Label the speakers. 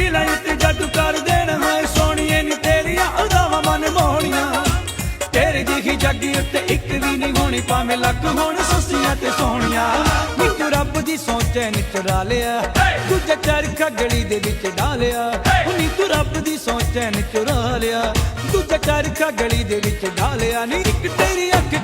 Speaker 1: ਦਿਲਾਂ ਉੱਤੇ ਜਾਦੂ ਕਰ ਦੇਣ ਹੋਏ ਸੋਹਣੀਏ ਨੀ ਤੇਰੀਆਂ ਅਦਾਵਾਂ ਮਨ ਮੋਹਣੀਆਂ ਤੇਰੇ ਜਿਹੀ ਜੱਗੀ ਉੱਤੇ ਇੱਕ ਵੀ ਨਹੀਂ ਹੋਣੀ ਭਾਵੇਂ ਲੱਖ ਹੋਣ ਸੱਸੀਆਂ ਤੇ ਸੋਹਣੀਆਂ ਨੀ ਤੂੰ ਰੱਬ ਦੀ ਸੋਚੇ ਨੀ ਚੁਰਾ ਲਿਆ ਦੂਜਾ ਚਰਖਾ ਗਲੀ ਦੇ ਵਿੱਚ ਡਾਲਿਆ ਨੀ ਤੂੰ ਰੱਬ ਦੀ ਸੋਚੇ ਨੀ ਚੁਰਾ ਲਿਆ ਦੂਜਾ ਚਰਖਾ ਗਲੀ ਦੇ ਵਿੱਚ ਡਾਲਿਆ ਨੀ ਇੱਕ ਤੇਰੀ ਅੱਖ